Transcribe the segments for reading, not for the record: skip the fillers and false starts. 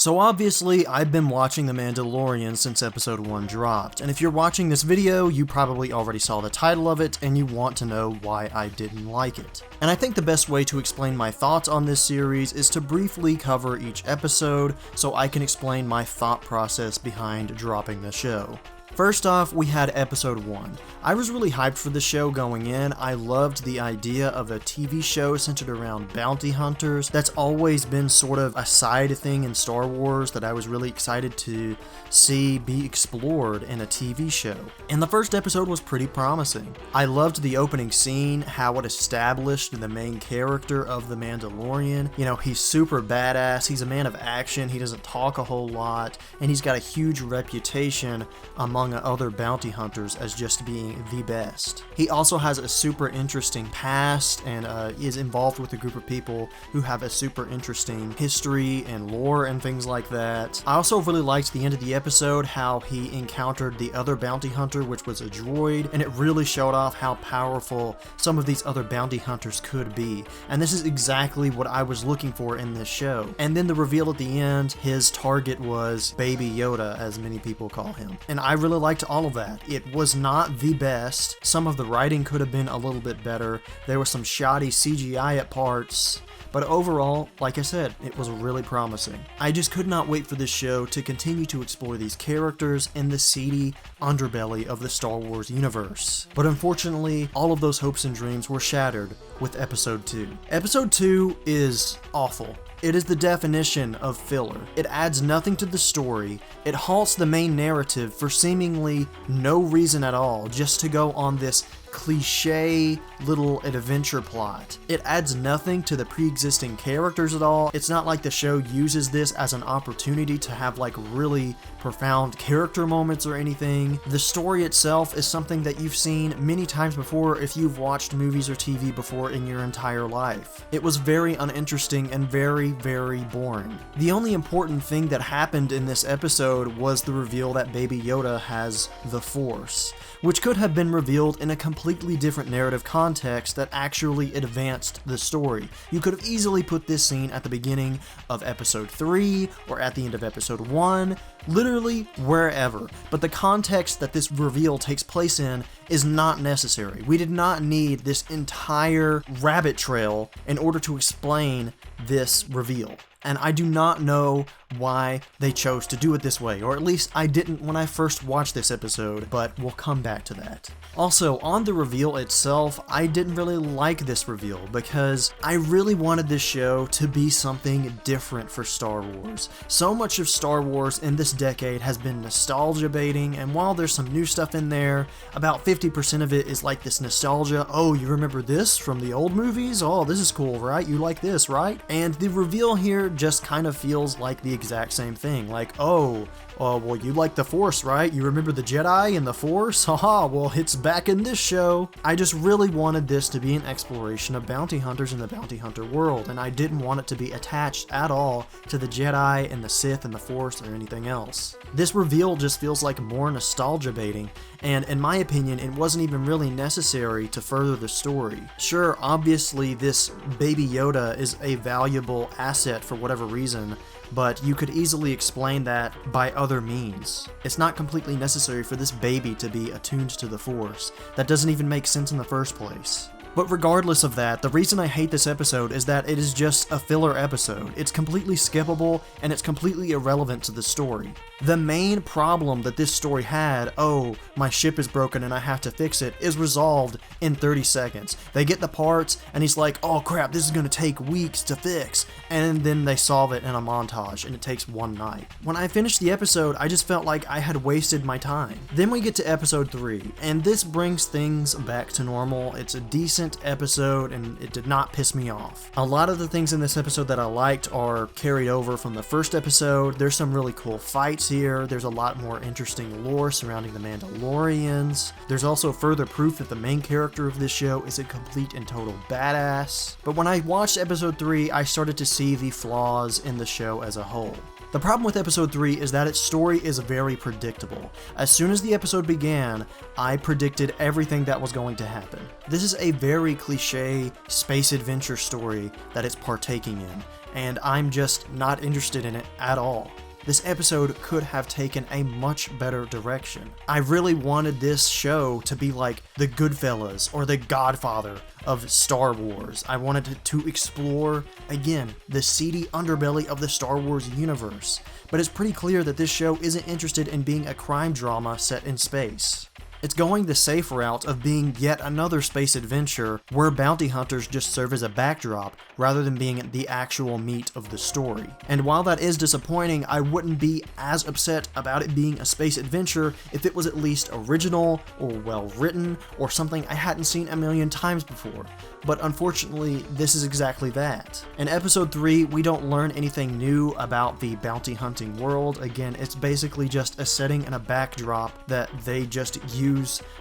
So obviously, I've been watching The Mandalorian since episode 1 dropped, and if you're watching this video, you probably already saw the title of it, and you want to know why I didn't like it. And I think the best way to explain my thoughts on this series is to briefly cover each episode, so I can explain my thought process behind dropping the show. First off, we had episode 1. I was really hyped for the show going in. I loved the idea of a TV show centered around bounty hunters. That's always been sort of a side thing in Star Wars that I was really excited to see be explored in a TV show. And the first episode was pretty promising. I loved the opening scene, how it established the main character of the Mandalorian. You know, he's super badass, he's a man of action, he doesn't talk a whole lot, and he's got a huge reputation among other bounty hunters as just being the best. He also has a super interesting past and is involved with a group of people who have a super interesting history and lore and things like that. I also really liked the end of the episode, how he encountered the other bounty hunter, which was a droid, and it really showed off how powerful some of these other bounty hunters could be. And this is exactly what I was looking for in this show. And then the reveal at the end, his target was Baby Yoda, as many people call him. And I really liked all of that. It was not the best. Some of the writing could have been a little bit better. There was some shoddy CGI at parts. But overall, like I said, it was really promising. I just could not wait for this show to continue to explore these characters in the seedy underbelly of the Star Wars universe. But unfortunately, all of those hopes and dreams were shattered with episode 2. Episode 2 is awful. It is the definition of filler. It adds nothing to the story. It halts the main narrative for seemingly no reason at all, just to go on this cliche little adventure plot. It adds nothing to the pre-existing characters at all. It's not like the show uses this as an opportunity to have like really profound character moments or anything. The story itself is something that you've seen many times before if you've watched movies or TV before in your entire life. It was very uninteresting and very, very boring. The only important thing that happened in this episode was the reveal that Baby Yoda has the Force, which could have been revealed in a completely different narrative context that actually advanced the story. You could have easily put this scene at the beginning of episode 3 or at the end of episode 1, literally wherever, but the context that this reveal takes place in is not necessary. We did not need this entire rabbit trail in order to explain this reveal. And I do not know why they chose to do it this way, or at least I didn't when I first watched this episode, but we'll come back to that. Also, on the reveal itself, I didn't really like this reveal because I really wanted this show to be something different for Star Wars. So much of Star Wars in this decade has been nostalgia baiting, and while there's some new stuff in there, about 50% of it is like this nostalgia. Oh, you remember this from the old movies? Oh, this is cool, right? You like this, right? And the reveal here just kind of feels like the exact same thing. Like, oh, well, you like the Force, right? You remember the Jedi and the Force? Haha, well, it's back in this show. I just really wanted this to be an exploration of bounty hunters in the bounty hunter world, and I didn't want it to be attached at all to the Jedi and the Sith and the Force or anything else. This reveal just feels like more nostalgia baiting, and in my opinion, it wasn't even really necessary to further the story. Sure, obviously this Baby Yoda is a valuable asset for whatever reason, but you could easily explain that by other means. It's not completely necessary for this baby to be attuned to the Force. That doesn't even make sense in the first place. But regardless of that, the reason I hate this episode is that it is just a filler episode. It's completely skippable, and it's completely irrelevant to the story. The main problem that this story had, oh, my ship is broken and I have to fix it, is resolved in 30 seconds. They get the parts, and he's like, oh crap, this is gonna take weeks to fix. And then they solve it in a montage, and it takes one night. When I finished the episode, I just felt like I had wasted my time. Then we get to episode 3, and this brings things back to normal. It's a decent episode, and it did not piss me off. A lot of the things in this episode that I liked are carried over from the first episode. There's some really cool fights here. There's a lot more interesting lore surrounding the Mandalorians. There's also further proof that the main character of this show is a complete and total badass. But when I watched episode 3, I started to see the flaws in the show as a whole. The problem with episode 3 is that its story is very predictable. As soon as the episode began, I predicted everything that was going to happen. This is a very cliche space adventure story that it's partaking in, and I'm just not interested in it at all. This episode could have taken a much better direction. I really wanted this show to be like the Goodfellas or the Godfather of Star Wars. I wanted to explore, again, the seedy underbelly of the Star Wars universe. But it's pretty clear that this show isn't interested in being a crime drama set in space. It's going the safe route of being yet another space adventure where bounty hunters just serve as a backdrop rather than being the actual meat of the story. And while that is disappointing, I wouldn't be as upset about it being a space adventure if it was at least original or well written or something I hadn't seen a million times before. But unfortunately, this is exactly that. In episode 3, we don't learn anything new about the bounty hunting world. Again, it's basically just a setting and a backdrop that they just use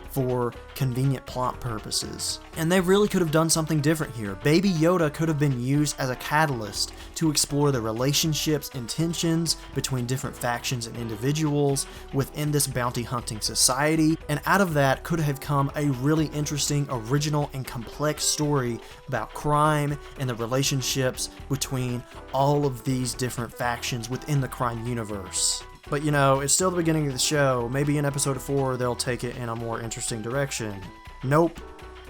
for convenient plot purposes. And they really could have done something different here. Baby Yoda could have been used as a catalyst to explore the relationships and tensions between different factions and individuals within this bounty hunting society, and out of that could have come a really interesting, original, and complex story about crime and the relationships between all of these different factions within the crime universe. But you know, it's still the beginning of the show. Maybe in episode 4 they'll take it in a more interesting direction. Nope.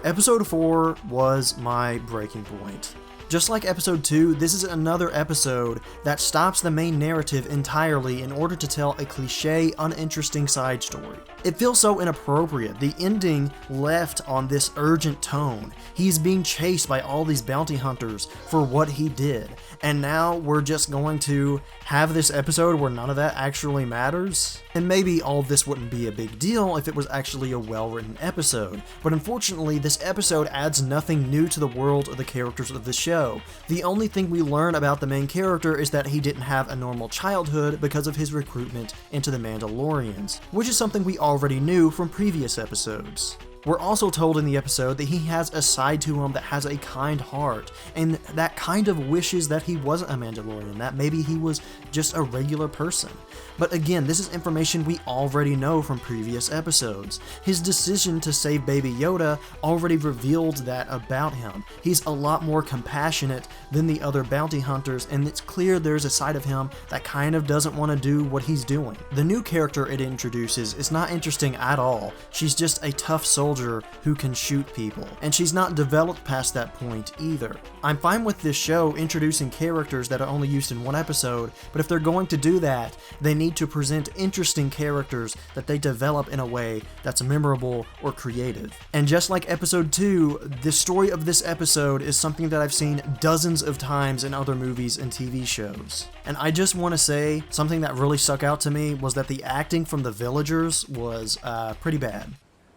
Episode 4 was my breaking point. Just like episode 2, this is another episode that stops the main narrative entirely in order to tell a cliche, uninteresting side story. It feels so inappropriate. The ending left on this urgent tone. He's being chased by all these bounty hunters for what he did, and now we're just going to have this episode where none of that actually matters? And maybe all of this wouldn't be a big deal if it was actually a well-written episode, but unfortunately this episode adds nothing new to the world or the characters of the show. The only thing we learn about the main character is that he didn't have a normal childhood because of his recruitment into the Mandalorians, which is something we already knew from previous episodes. We're also told in the episode that he has a side to him that has a kind heart, and that kind of wishes that he wasn't a Mandalorian, that maybe he was just a regular person. But again, this is information we already know from previous episodes. His decision to save Baby Yoda already revealed that about him. He's a lot more compassionate than the other bounty hunters, and it's clear there's a side of him that kind of doesn't want to do what he's doing. The new character it introduces is not interesting at all. She's just a tough soldier who can shoot people, and she's not developed past that point either. I'm fine with this show introducing characters that are only used in one episode, but if they're going to do that, they need to present interesting characters that they develop in a way that's memorable or creative. And just like episode 2, the story of this episode is something that I've seen dozens of times in other movies and TV shows. And I just want to say, something that really stuck out to me was that the acting from the villagers was pretty bad.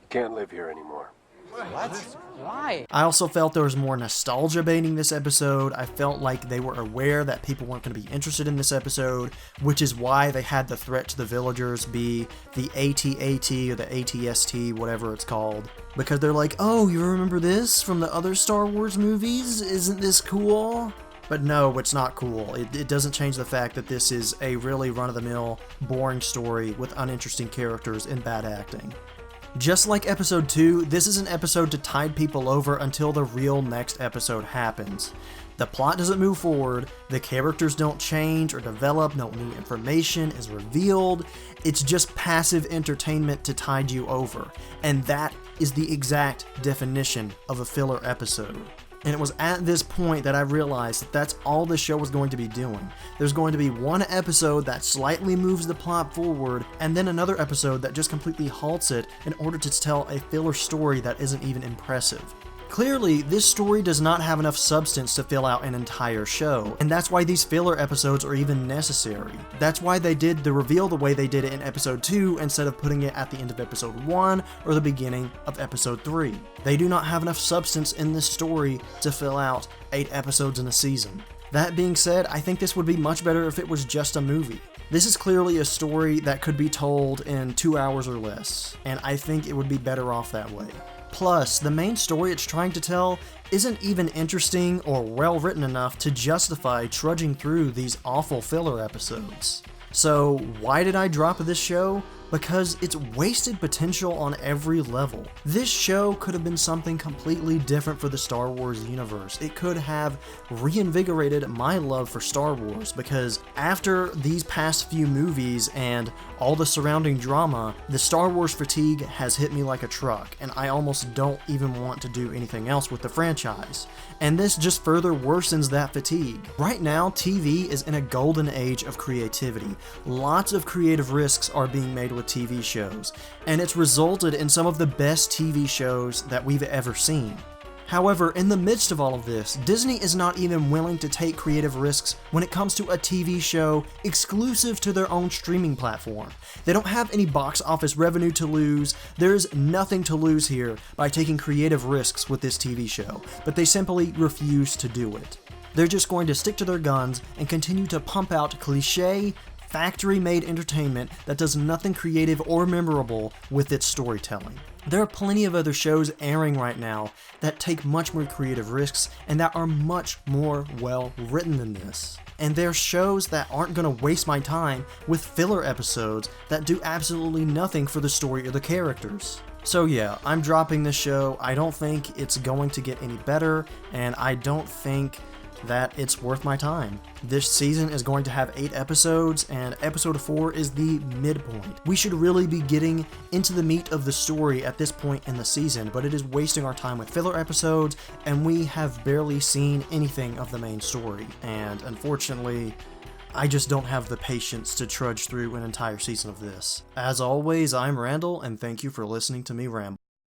Can't live here anymore. What? Why? I also felt there was more nostalgia baiting this episode. I felt like they were aware that people weren't going to be interested in this episode, which is why they had the threat to the villagers be the AT-AT or the ATST, whatever it's called. Because they're like, oh, you remember this from the other Star Wars movies? Isn't this cool? But no, it's not cool. It doesn't change the fact that this is a really run-of-the-mill, boring story with uninteresting characters and bad acting. Just like episode 2, this is an episode to tide people over until the real next episode happens. The plot doesn't move forward, the characters don't change or develop, no new information is revealed, it's just passive entertainment to tide you over. And that is the exact definition of a filler episode. And it was at this point that I realized that that's all the show was going to be doing. There's going to be one episode that slightly moves the plot forward, and then another episode that just completely halts it in order to tell a filler story that isn't even impressive. Clearly, this story does not have enough substance to fill out an entire show, and that's why these filler episodes are even necessary. That's why they did the reveal the way they did it in episode 2 instead of putting it at the end of episode 1 or the beginning of episode 3. They do not have enough substance in this story to fill out 8 episodes in a season. That being said, I think this would be much better if it was just a movie. This is clearly a story that could be told in 2 hours or less, and I think it would be better off that way. Plus, the main story it's trying to tell isn't even interesting or well written enough to justify trudging through these awful filler episodes. So, why did I drop this show? because it's wasted potential on every level. This show could have been something completely different for the Star Wars universe. It could have reinvigorated my love for Star Wars, because after these past few movies and all the surrounding drama, the Star Wars fatigue has hit me like a truck, and I almost don't even want to do anything else with the franchise. And this just further worsens that fatigue. Right now, TV is in a golden age of creativity. Lots of creative risks are being made with TV shows, and it's resulted in some of the best TV shows that we've ever seen. However, in the midst of all of this, Disney is not even willing to take creative risks when it comes to a TV show exclusive to their own streaming platform. They don't have any box office revenue to lose. There's nothing to lose here by taking creative risks with this TV show, but they simply refuse to do it. They're just going to stick to their guns and continue to pump out cliché, factory-made entertainment that does nothing creative or memorable with its storytelling. There are plenty of other shows airing right now that take much more creative risks and that are much more well written than this. And there are shows that aren't going to waste my time with filler episodes that do absolutely nothing for the story or the characters. So yeah, I'm dropping this show. I don't think it's going to get any better, and I don't think that it's worth my time. This season is going to have 8 episodes, and episode 4 is the midpoint. We should really be getting into the meat of the story at this point in the season, but it is wasting our time with filler episodes, and we have barely seen anything of the main story, and unfortunately, I just don't have the patience to trudge through an entire season of this. As always, I'm Randall, and thank you for listening to me ramble.